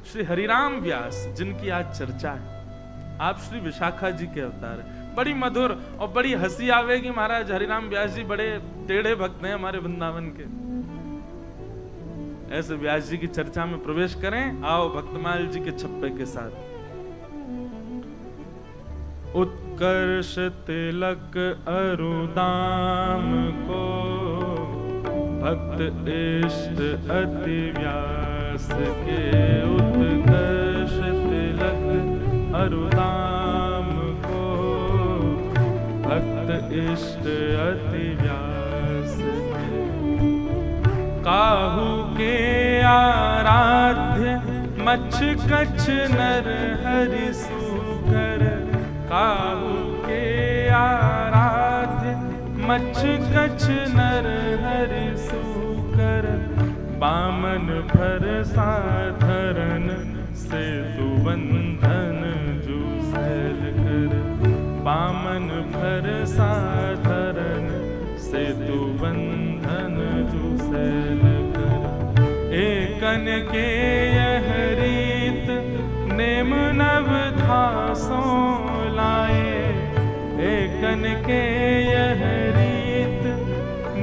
श्री हरिराम व्यास जिनकी आज चर्चा है, आप श्री विशाखा जी के अवतार है। बड़ी मधुर और बड़ी हंसी आवेगी, महाराज हरिराम व्यास जी बड़े टेढ़े भक्त हैं हमारे वृंदावन के। ऐसे व्यास जी की चर्चा में प्रवेश करें। आओ भक्तमाल जी के छप्पे के साथ। उत्कर्ष तिलक अरुदाम को भक्त इष्ट अति व्यास के। उत्कर्ष तिलक अरुदाम को भक्त इष्ट अति व्यास के। काहू के आराध्य मच्छ कच्छ नर हरि सूकर। काहू के आराध्य मच्छ कच्छ नर हरि सूकर। बामन भर साधरन सेतु बंधन जूसेल कर। बामन भर साधरन सेतु बंधन जूसेल कर। एकन के यह रीत नेम नव धासों लाए। एकन के यह रीत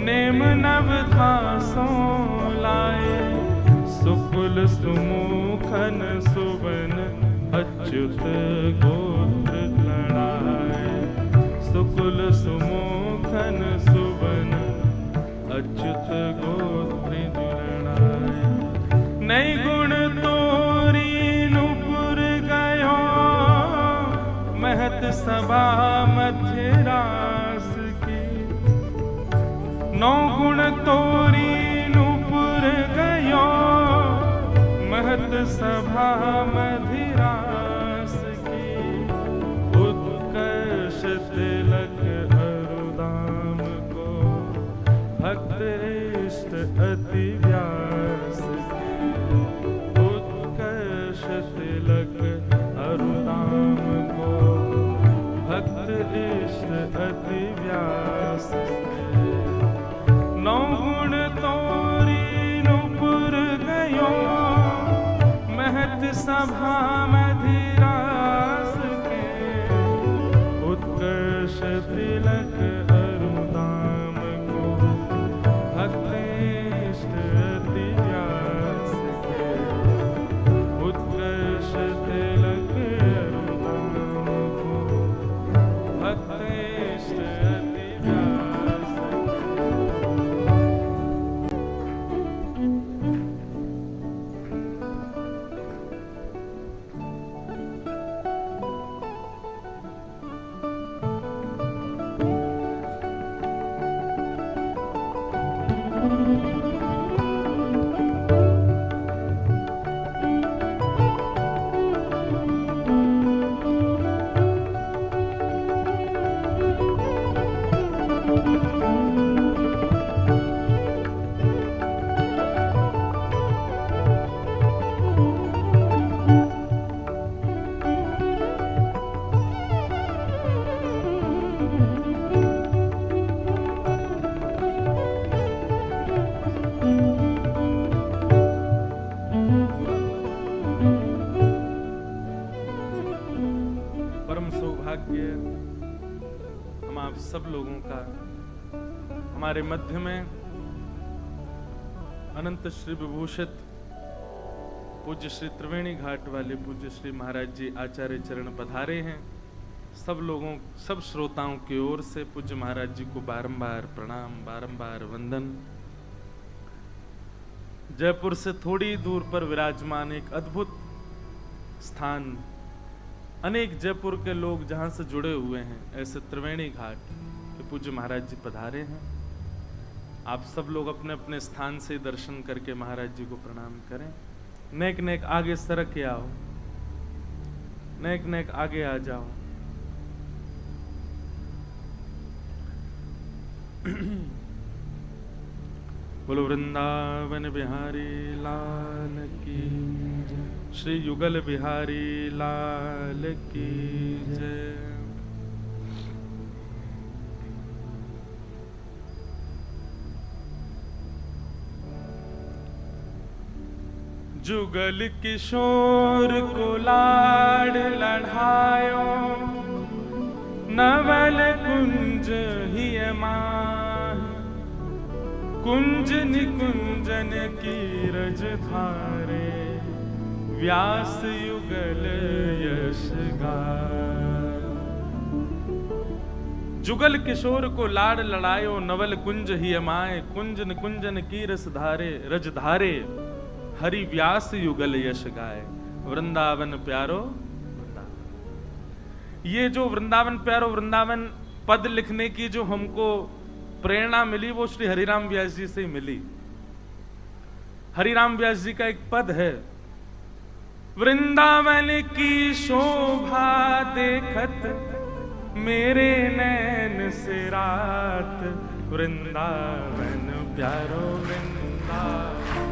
नेम नव धासों लाए। सुकुल सुमुखन सुवन अच्युत गोत्र लड़ाए। सुकुल सुमुखन सुवन अच्युत गोत्र लड़ाए। नई गुण तोरी नुपुर गयो महत सभा मध्यरास की। नौ गुण तोरी नुपुर गयो महत सभा मध्यरास की। उत्कर्ष तिलक अरुदाम को भक्त इष्ट अति व्यास की। उत्कर्ष तिलक अरुदाम को भक्त इष्ट अति व्यास के। नौ गुण तोरी नुपुर गयो महत सभा मधिरास के। उत्कर्ष तिलक अरुदाम को भक्त इष्ट अति व्यास के। उत्कर्ष तिलक अरुदाम को भक्त इष्ट अति व्यास सब लोगों का हमारे मध्य में अनंत श्री विभूषित पूज्य श्री त्रिवेणी घाट वाले पूज्य श्री महाराज जी आचार्य चरण पधारे हैं। सब लोगों, सब श्रोताओं की ओर से पूज्य महाराज जी को बारंबार प्रणाम, बारंबार वंदन। जयपुर से थोड़ी दूर पर विराजमान एक अद्भुत स्थान, अनेक जयपुर के लोग जहां से जुड़े हुए हैं, ऐसे त्रिवेणी घाट के पूज्य महाराज जी पधारे हैं। आप सब लोग अपने अपने स्थान से दर्शन करके महाराज जी को प्रणाम करें। नेक नेक आगे सरक के आओ, नेक नेक आगे आ जाओ। बोलो वृंदावन बिहारी लाल की जय। श्री युगल बिहारी लाल की जय। जुगल किशोर को लाड लढ़ायो, नवल कुंज ही माह, कुंज निकुंजन की रज धारे, व्यास युगल यश गाय। जुगल किशोर को लाड लड़ायो, नवल कुंज ही माए, कुंज निकुंजन की रस धारे, रज धारे, हरि व्यास युगल यश गाय। वृंदावन प्यारो वृंदावन। ये जो वृंदावन प्यारो वृंदावन पद लिखने की जो हमको प्रेरणा मिली वो श्री हरिराम व्यास जी से ही मिली। हरिराम व्यास जी का एक पद है, वृंदावन की शोभा देखत मेरे नैन से रात, वृंदावन प्यारो वृंदावन,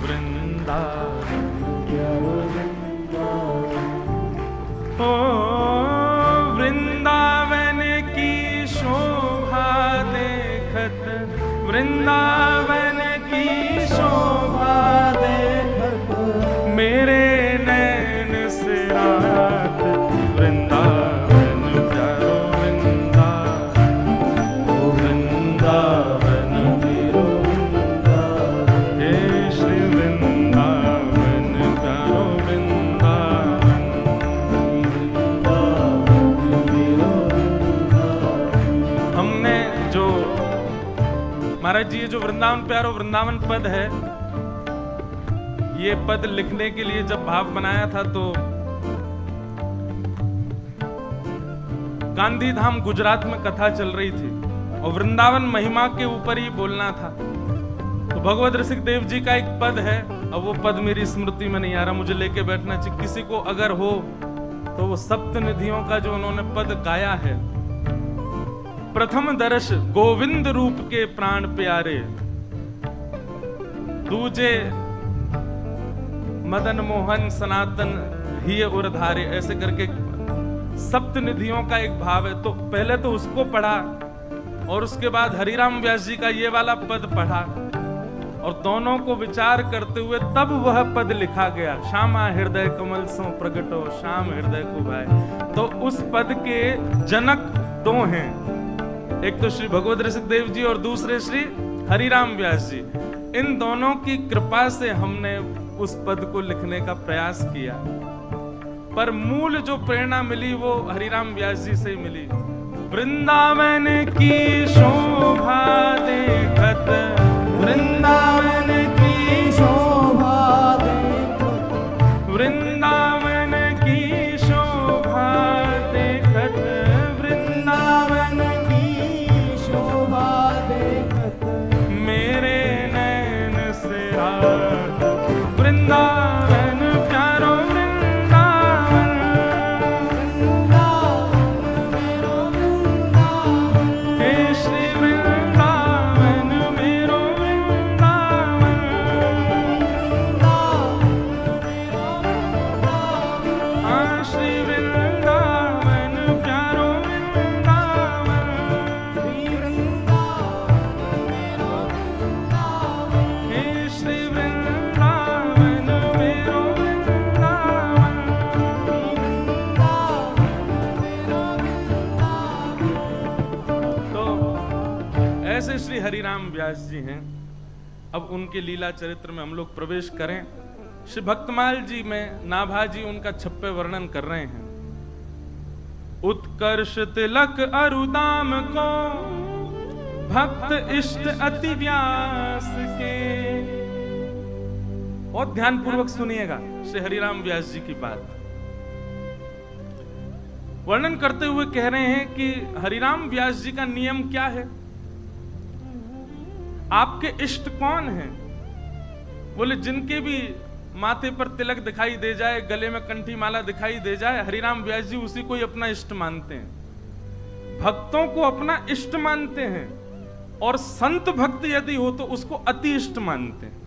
वृंदावन प्यारो वृंदावन। ओ वृंदावन की शोभा देखत, वृंदावन की शोभा देखत मेरे नैन से रात, वृंदावन प्यारो वृंदावन, वृंदावन प्यारो वृंदावन, हे श्री वृंदावन प्यारो वृंदावन, हमने जो महाराज जी ये जो वृंदावन प्यारो वृंदावन पद है, ये पद लिखने के लिए जब भाव बनाया था तो गांधी धाम गुजरात में कथा चल रही थी और वृंदावन महिमा के ऊपर ही बोलना था। तो भगवत रसिक देव जी का एक पद है, अब वो पद मेरी स्मृति में नहीं आ रहा, मुझे लेके बैठना चाहिए। किसी को अगर हो तो वो सप्त निधियों का जो उन्होंने पद गाया है, प्रथम दर्श गोविंद रूप के प्राण प्यारे, दूजे मदन मोहन सनातन ही उरधारे, ऐसे करके सप्त निधियों का एक भाव है। तो पहले तो उसको पढ़ा और उसके बाद हरिराम व्यास जी का ये वाला पद पढ़ा और दोनों को विचार करते हुए तब वह पद लिखा गया, श्यामा हृदय कमल सो प्रगटो श्याम हृदय को भाई। तो उस पद के जनक दो हैं, एक तो श्री भगवत रसिक देव जी और दूसरे श्री हरिराम व्यास जी। इन दोनों की कृपा से हमने उस पद को लिखने का प्रयास किया, पर मूल जो प्रेरणा मिली वो हरिराम व्यास जी से ही मिली। वृंदावन की शोभा देखत, वृंदावन की शोभा देखत, वृंदावन की शोभा देखत, वृंदावन की शोभा देखत मेरे नैन से रात, वृंदावन प्यारो वृंदावन, हे श्री वृंदावन मेरो वृंदावन, हाँ श्री वृंदावन प्यारो वृंदावन, हे श्री वृंदावन मेरो वृंदावन। तो ऐसे श्री हरिराम व्यास जी हैं। अब उनके लीला चरित्र में हम लोग प्रवेश करें। श्री भक्तमाल जी में नाभा जी उनका छप्पे वर्णन कर रहे हैं। उत्कर्ष तिलक अरुदाम को भक्त इष्ट अति व्यास के। और ध्यान पूर्वक सुनिएगा श्री हरिराम व्यास जी की बात। वर्णन करते हुए कह रहे हैं कि हरिराम व्यास जी का नियम क्या है, आपके इष्ट कौन हैं? बोले जिनके भी माथे पर तिलक दिखाई दे जाए, गले में कंठी माला दिखाई दे जाए, हरिराम व्यास जी उसी को ही अपना इष्ट मानते हैं, भक्तों को अपना इष्ट मानते हैं, और संत भक्त यदि हो तो उसको अति इष्ट मानते हैं।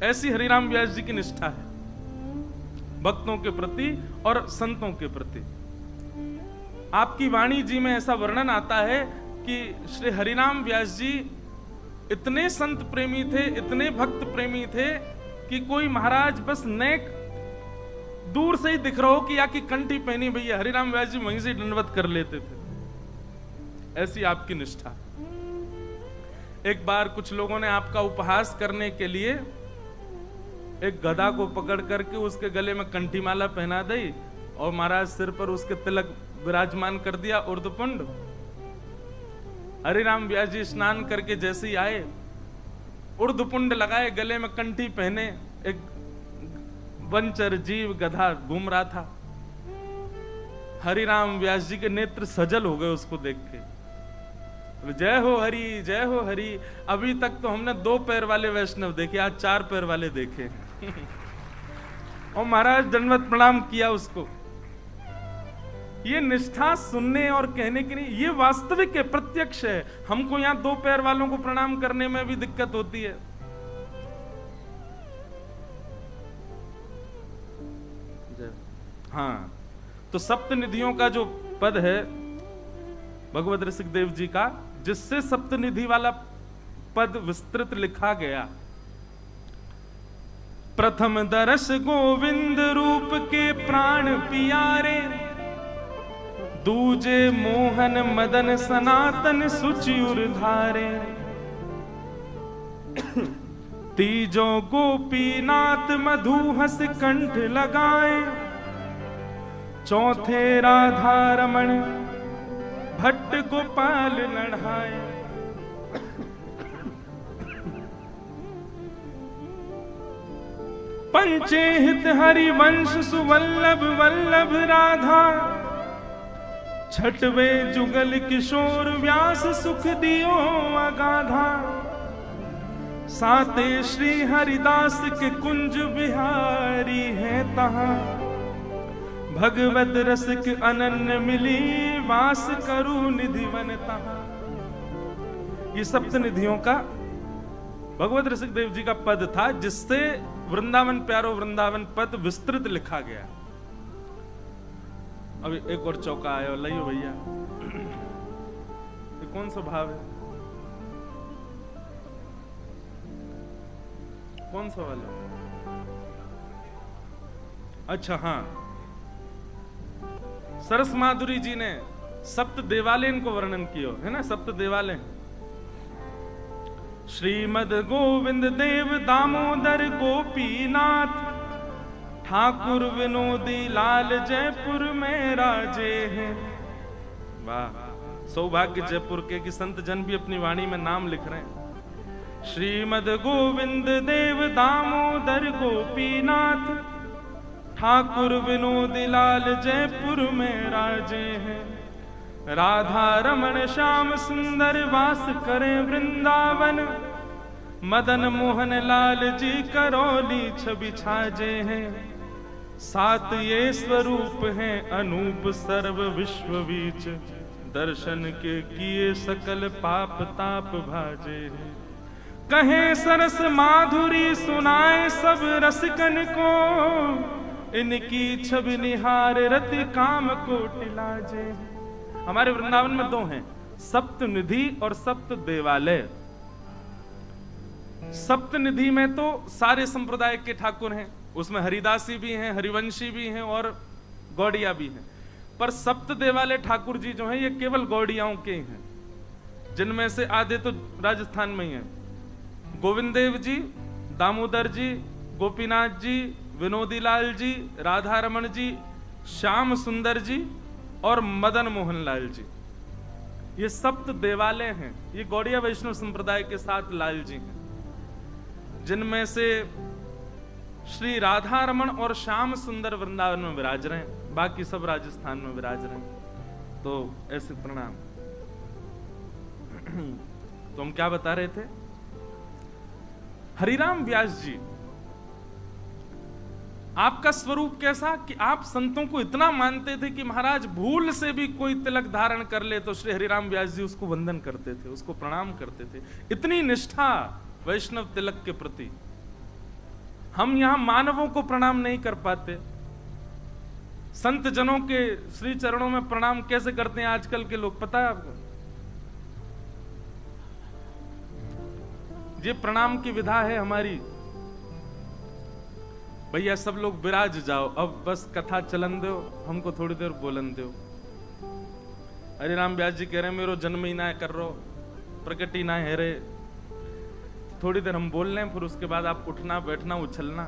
ऐसी हरिराम व्यास जी की निष्ठा है भक्तों के प्रति और संतों के प्रति। आपकी वाणी जी में ऐसा वर्णन आता है कि श्री हरिराम व्यास जी इतने संत प्रेमी थे, इतने भक्त प्रेमी थे कि कोई महाराज बस नेक दूर से ही दिख रहा हो कि या की कंठी पहनी भैया, हरिराम व्यास जी वहीं से दंडवत कर लेते थे। ऐसी आपकी निष्ठा। एक बार कुछ लोगों ने आपका उपहास करने के लिए एक गधा को पकड़ करके उसके गले में कंठी माला पहना दी और महाराज सिर पर उसके तिलक विराजमान कर दिया ऊर्ध्वपुंड। हरिराम व्यास जी स्नान करके जैसे ही आए, ऊर्ध्वपुंड लगाए, गले में कंठी पहने, एक वंचर जीव गधा घूम रहा था। हरिराम व्यास जी के नेत्र सजल हो गए उसको देख के। जय हो हरि, जय हो हरि। अभी तक तो हमने 2 पैर वाले वैष्णव देखे, आज 4 पैर वाले देखे। और महाराज दंडवत प्रणाम किया उसको। ये निष्ठा सुनने और कहने की नहीं, ये वास्तविक है, प्रत्यक्ष है। हमको यहां 2 पैर वालों को प्रणाम करने में भी दिक्कत होती है। हाँ, तो सप्तनिधियों का जो पद है भगवत ऋषिकदेव जी का, जिससे सप्तनिधि वाला पद विस्तृत लिखा गया। प्रथम दरस गोविंद रूप के प्राण पियारे, दूजे मोहन मदन सनातन सुचिर धारे, तीजों गोपीनाथ मधुहस कंठ लगाए, चौथे राधा रमण भट्ट गोपाल लढ़ाए। पंचे हित हरिवंश सुवल्लभ वल्लभ राधा, छठवे जुगल किशोर व्यास सुख दियो अगाधा, साते श्री हरिदास के कुंज बिहारी है तहां, भगवत रस के अनन्य मिली वास करू निधिवन तहां। ये सप्तनिधियों का भगवत ऋषिकदेव जी का पद था, जिससे वृंदावन प्यारो वृंदावन पद विस्तृत लिखा गया। अभी एक और चौका आया, लाइयो भैया। ये कौन सा भाव है, कौन सा वाला? अच्छा हाँ, सरस माधुरी जी ने सप्त देवालयन को वर्णन किया है ना। सप्त देवालय श्रीमद गोविंद देव दामोदर गोपीनाथ, ठाकुर विनोदी लाल जयपुर में राजे हैं। वाह, सौभाग्य जयपुर के कि संत जन भी अपनी वाणी में नाम लिख रहे हैं। श्रीमद गोविंद देव दामोदर गोपीनाथ, ठाकुर विनोदी लाल जयपुर में राजे हैं। राधा रमण श्याम सुंदर वास करें वृंदावन, मदन मोहन लाल जी करौली छवि छाजे हैं। 7 ये स्वरूप हैं अनूप सर्व विश्व बीच, दर्शन के किए सकल पाप ताप भाजे हैं। कहे सरस माधुरी सुनाए सब रसिकन को, इनकी छवि निहार रति काम को टिलाजे। हमारे वृंदावन में 2 हैं, सप्तनिधि और सप्त देवालय। सप्तनिधि में तो सारे संप्रदाय के ठाकुर हैं, उसमें हरिदासी भी हैं, हरिवंशी भी हैं और गौड़िया भी हैं। पर सप्त देवालय ठाकुर जी जो हैं ये केवल गौड़ियाओं के हैं, जिनमें से आधे तो राजस्थान में ही हैं। गोविंद देव जी, दामोदर जी, गोपीनाथ जी, विनोदी लाल जी, राधा रमण जी, श्याम सुंदर जी और मदन मोहन लाल जी, ये सप्त देवालय हैं। ये गौड़िया वैष्णव संप्रदाय के 7 लाल जी हैं, जिनमें से श्री राधा रमण और श्याम सुंदर वृंदावन में विराज रहे हैं, बाकी सब राजस्थान में विराज रहे हैं। तो ऐसे प्रणाम। तो हम क्या बता रहे थे? हरिराम व्यास जी, आपका स्वरूप कैसा कि आप संतों को इतना मानते थे कि महाराज भूल से भी कोई तिलक धारण कर ले तो श्री हरिराम व्यास जी उसको वंदन करते थे, उसको प्रणाम करते थे। इतनी निष्ठा वैष्णव तिलक के प्रति। हम यहां मानवों को प्रणाम नहीं कर पाते, संत जनों के श्री चरणों में प्रणाम कैसे करते हैं आजकल के लोग, पता है आपको? ये प्रणाम की विधा है हमारी। भैया सब लोग विराज जाओ, अब बस कथा चलन दो, हमको थोड़ी देर बोलन दो। हरिराम व्यास जी कह रहे हैं मेरो जन्म ही ना कर रो, प्रकट ही ना है रे, थोड़ी देर हम बोल लें, फिर उसके बाद आप उठना बैठना उछलना।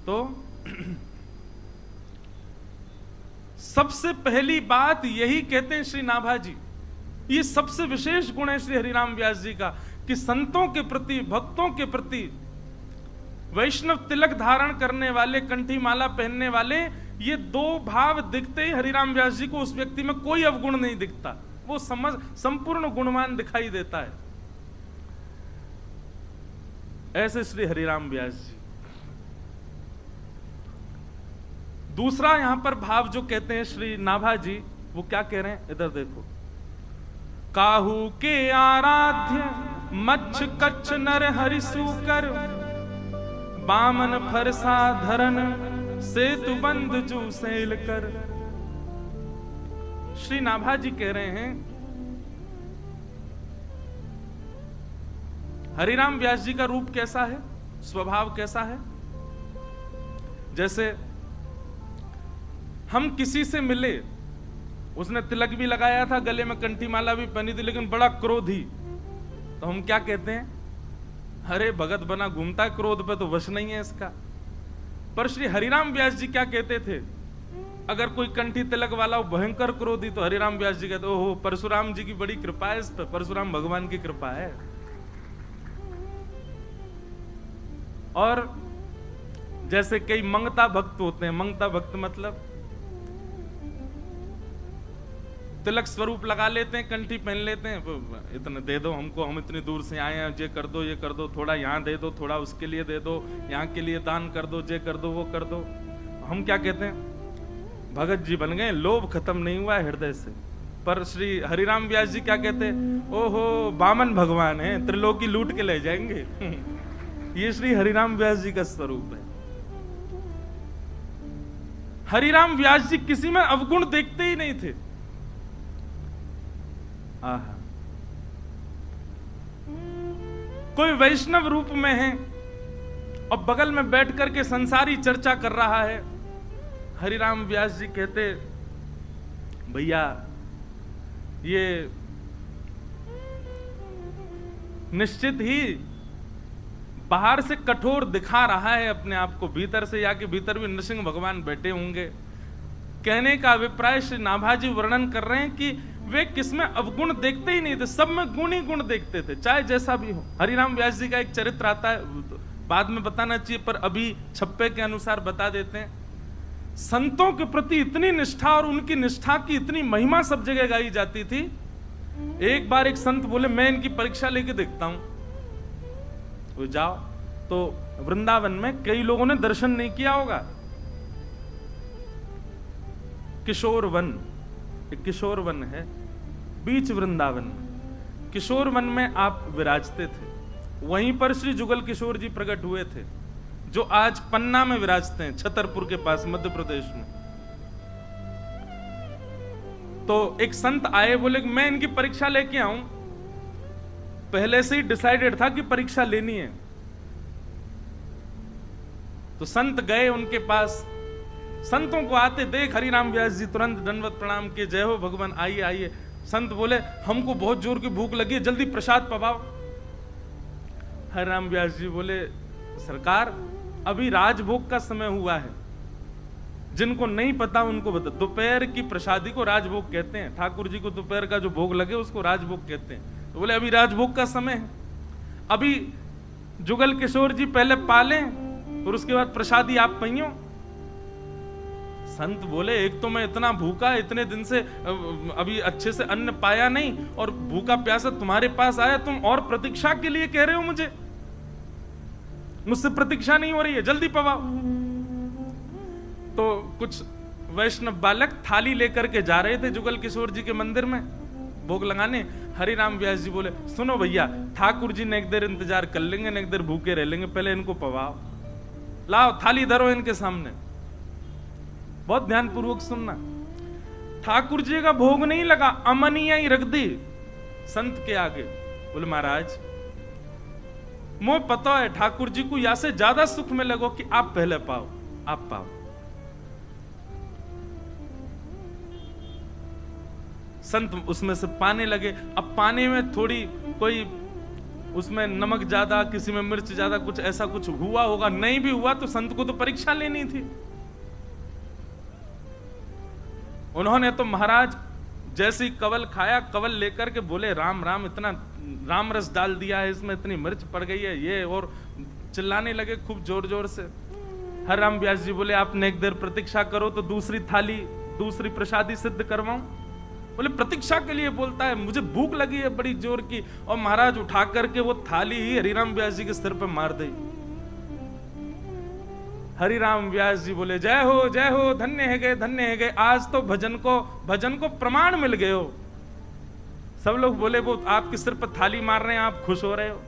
तो सबसे पहली बात यही कहते हैं श्री नाभाजी, ये सबसे विशेष गुण है श्री हरिराम व्यास जी का, कि संतों के प्रति, भक्तों के प्रति, वैष्णव तिलक धारण करने वाले, कंठी माला पहनने वाले, ये दो भाव दिखते ही हरिराम व्यास जी को उस व्यक्ति में कोई अवगुण नहीं दिखता, वो संपूर्ण गुणवान दिखाई देता है। ऐसे श्री हरिराम व्यास जी। दूसरा यहां पर भाव जो कहते हैं श्री नाभाजी, वो क्या कह रहे हैं, इधर देखो। काहू के आराध्य मच्छ कच्छ नर हरिसूकर, बामन फरसा धरन सेतु बंद जू सेल कर। श्री नाभाजी कह रहे हैं हरिराम व्यास जी का रूप कैसा है, स्वभाव कैसा है। जैसे हम किसी से मिले, उसने तिलक भी लगाया था, गले में कंठी माला भी पहनी थी, लेकिन बड़ा क्रोधी, तो हम क्या कहते हैं, अरे भगत बना घूमता, क्रोध पे तो वश नहीं है इसका। पर श्री हरिराम व्यास जी क्या कहते थे, अगर कोई कंठी तिलक वाला हो भयंकर क्रोधी, तो हरिराम व्यास जी कहते ओहो परशुराम जी की बड़ी कृपा है इस पे, परशुराम भगवान की कृपा है। और जैसे कई मंगता भक्त होते हैं, मंगता भक्त मतलब तिलक स्वरूप लगा लेते हैं, कंठी पहन लेते हैं, इतने दे दो हमको, हम इतनी दूर से आए हैं, ये कर दो ये कर दो, थोड़ा यहाँ दे दो, थोड़ा उसके लिए दे दो, यहाँ के लिए दान कर दो, ये कर दो वो कर दो। हम क्या कहते हैं, भगत जी बन गए, लोभ खत्म नहीं हुआ है हृदय से। पर श्री हरिराम व्यास जी क्या कहते हैं, ओहो बामन भगवान है, त्रिलोकी लूट के ले जाएंगे। ये श्री हरिराम व्यास जी का स्वरूप है। हरिराम व्यास जी किसी में अवगुण देखते ही नहीं थे। आहा, कोई वैष्णव रूप में है और बगल में बैठ करके संसारी चर्चा कर रहा है, हरिराम व्यास जी कहते भैया ये निश्चित ही बाहर से कठोर दिखा रहा है अपने आप को, भीतर से या कि भीतर भी नृसिंह भगवान बैठे होंगे। कहने का अभिप्राय श्री नाभाजी वर्णन कर रहे हैं कि वे किसमें अवगुण देखते ही नहीं थे, सब में गुण ही गुण देखते थे, चाहे जैसा भी हो। हरिराम व्यास जी का एक चरित्र आता है, बाद में बताना चाहिए पर अभी छप्पे के अनुसार बता देते हैं। संतों के प्रति इतनी निष्ठा और उनकी निष्ठा की इतनी महिमा सब जगह गाई जाती थी। एक बार एक संत बोले मैं इनकी परीक्षा लेके देखता हूं, वो जाओ तो वृंदावन में कई लोगों ने दर्शन नहीं किया होगा, किशोर वन, एक किशोर वन है बीच वृंदावन में। किशोर वन में आप विराजते थे, वहीं पर श्री जुगल किशोर जी प्रकट हुए थे, जो आज पन्ना में विराजते हैं, छतरपुर के पास मध्य प्रदेश में। तो एक संत आए, बोले मैं इनकी परीक्षा लेके आऊं, पहले से ही डिसाइडेड था कि परीक्षा लेनी है। तो संत गए उनके पास, संतों को आते देख हरिराम व्यास जी तुरंत दंडवत प्रणाम किए, जय हो भगवान आइए आइए। संत बोले हमको बहुत जोर की भूख लगी है, जल्दी प्रसाद पवाओ। हरिराम व्यास जी बोले सरकार अभी राजभोग का समय हुआ है, जिनको नहीं पता उनको बता, दोपहर की प्रसादी को राजभोग कहते हैं, ठाकुर जी को दोपहर का जो भोग लगे उसको राजभोग कहते हैं। तो बोले अभी राजभोग का समय है, अभी जुगल किशोर जी पहले पालें और उसके बाद प्रसादी आप पइयो। संत बोले एक तो मैं इतना भूखा, इतने दिन से अभी अच्छे से अन्न पाया नहीं, और भूखा प्यासा तुम्हारे पास आया, तुम और प्रतीक्षा के लिए कह रहे हो मुझे, मुझसे प्रतीक्षा नहीं हो रही है, जल्दी पवाओ। तो कुछ वैष्णव बालक थाली लेकर के जा रहे थे जुगल किशोर जी के मंदिर में भोग लगाने। हरिराम व्यास जी बोले सुनो भैया, ठाकुर जी ने एक देर इंतजार कर लेंगे, एक देर भूखे रह लेंगे, पहले इनको पवाओ, लाओ थाली धरो इनके सामने। बहुत ध्यानपूर्वक सुनना, ठाकुर जी का भोग नहीं लगा, अमनिया ही रख दी संत के आगे। बोले महाराज मोह पता है ठाकुर जी को या से ज्यादा सुख में लगो कि आप पहले पाओ, आप पाओ। संत उसमें से पाने लगे। अब पाने में थोड़ी कोई उसमें नमक ज्यादा, किसी में मिर्च ज्यादा, कुछ ऐसा कुछ हुआ होगा, नहीं भी हुआ तो संत को तो परीक्षा लेनी थी। उन्होंने तो महाराज जैसे ही कवल खाया, कवल लेकर के बोले राम राम, इतना राम रस डाल दिया है इसमें, इतनी मिर्च पड़ गई है ये, और चिल्लाने लगे खूब जोर जोर से। हर राम व्यास जी बोले आपने एक देर प्रतीक्षा करो तो दूसरी थाली, दूसरी प्रसादी सिद्ध करवाऊं। बोले प्रतीक्षा के लिए बोलता है, मुझे भूख लगी है बड़ी जोर की। और महाराज उठा करके वो थाली ही हरिराम व्यास जी के सिर पर मार दी। हरिराम व्यास जी बोले जय हो, धन्य है गए, धन्य है गए, आज तो भजन को प्रमाण मिल गए हो। सब लोग बोले वो आपके सिर पर थाली मार रहे हैं, आप खुश हो रहे हो।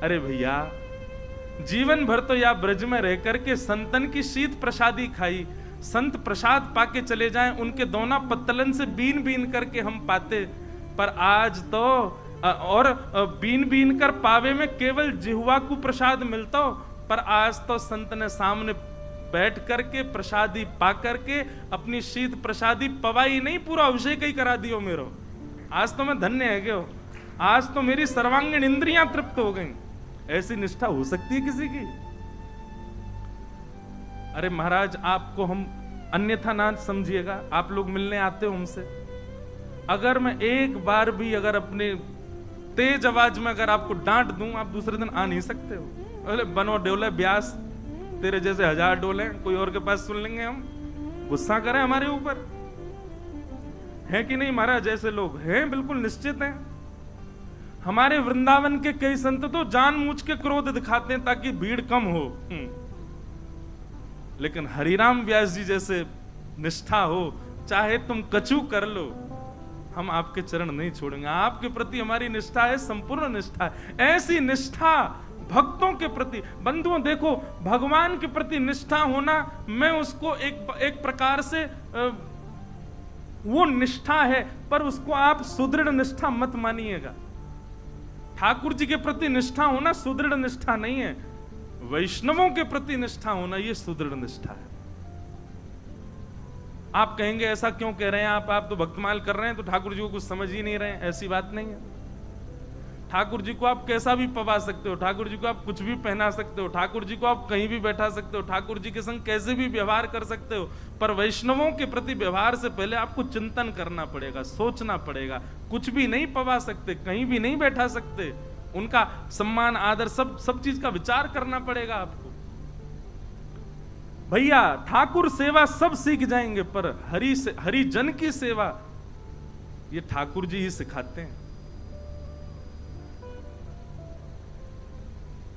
अरे भैया, जीवन भर तो या ब्रज में रह करके संतन की शीत प्रसादी खाई, संत प्रसाद पाके चले जाएं, उनके दोना पत्तलन से बीन बीन करके हम पाते। पर आज तो और बीन बीन कर पावे में केवल जिह्वा को प्रसाद मिलता, पर आज तो संत ने सामने बैठ करके प्रसादी पा करके अपनी शीत प्रसादी पवाई नहीं, पूरा अभिषेक ही करा दियो मेरो। आज तो मैं धन्य है गयो, आज तो मेरी सर्वांगीण इंद्रियां तृप्त हो गई। ऐसी निष्ठा हो सकती है किसी की? अरे महाराज, आपको हम अन्यथा ना समझिएगा, आप लोग मिलने आते हो हमसे, अगर मैं एक बार भी अगर अपने तेज आवाज में अगर आपको डांट दूं, आप दूसरे दिन आ नहीं सकते हो। अरे बनो डोले ब्यास, तेरे जैसे 1000 डोले कोई और के पास सुन लेंगे हम, गुस्सा करें हमारे ऊपर, है कि नहीं महाराज? जैसे लोग हैं बिल्कुल निश्चित हैं। हमारे वृंदावन के कई संत तो जानबूझ के क्रोध दिखाते हैं ताकि भीड़ कम हो, लेकिन हरिराम व्यास जी जैसे निष्ठा हो, चाहे तुम कछु कर लो, हम आपके चरण नहीं छोड़ेंगे। आपके प्रति हमारी निष्ठा है, संपूर्ण निष्ठा है। ऐसी निष्ठा भक्तों के प्रति, बंधुओं देखो, भगवान के प्रति निष्ठा होना, मैं उसको एक प्रकार से वो निष्ठा है, पर उसको आप सुदृढ़ निष्ठा मत मानिएगा। ठाकुर जी के प्रति निष्ठा होना सुदृढ़ निष्ठा नहीं है, वैष्णवों के प्रति निष्ठा होना ये सुदृढ़ निष्ठा है। आप कहेंगे ऐसा क्यों कह रहे हैं आप तो भक्तमाल कर रहे हैं तो ठाकुर जी को कुछ समझ ही नहीं रहे हैं। ऐसी बात नहीं है। ठाकुर जी को आप कैसा भी पवा सकते हो, ठाकुर जी को आप कुछ भी पहना सकते हो, ठाकुर जी को आप कहीं भी बैठा सकते हो, ठाकुर जी के संग कैसे भी व्यवहार कर सकते हो, पर वैष्णवों के प्रति व्यवहार से पहले आपको चिंतन करना पड़ेगा, सोचना पड़ेगा। कुछ भी नहीं पवा सकते, कहीं भी नहीं बैठा सकते, उनका सम्मान आदर सब चीज का विचार करना पड़ेगा आपको। भैया ठाकुर सेवा सब सीख जाएंगे, पर हरि जन की सेवा ये ठाकुर जी ही सिखाते हैं।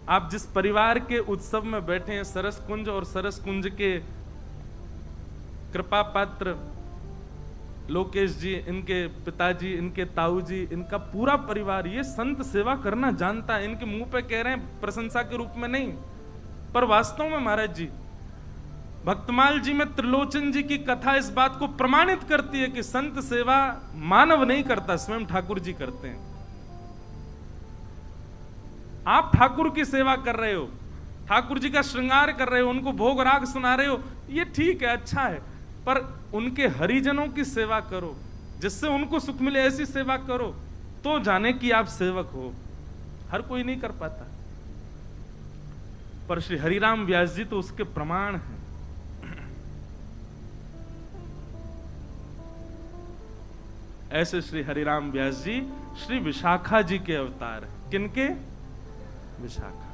आप जिस परिवार के उत्सव में बैठे हैं, सरस कुंज, और सरस कुंज के कृपा पात्र लोकेश जी, इनके पिताजी, इनके ताऊ जी, इनका पूरा परिवार ये संत सेवा करना जानता है। इनके मुंह पे कह रहे हैं प्रशंसा के रूप में नहीं, पर वास्तव में महाराज जी, भक्तमाल जी में त्रिलोचन जी की कथा इस बात को प्रमाणित करती है कि संत सेवा मानव नहीं करता, स्वयं ठाकुर जी करते हैं। आप ठाकुर की सेवा कर रहे हो, ठाकुर जी का श्रृंगार कर रहे हो, उनको भोग राग सुना रहे हो, ये ठीक है, अच्छा है, पर उनके हरिजनों की सेवा करो, जिससे उनको सुख मिले, ऐसी सेवा करो तो जाने कि आप सेवक हो। हर कोई नहीं कर पाता, पर श्री हरिराम व्यास जी तो उसके प्रमाण हैं। ऐसे श्री हरिराम व्यास जी श्री विशाखा जी के अवतार हैं। किनके? विशाखा।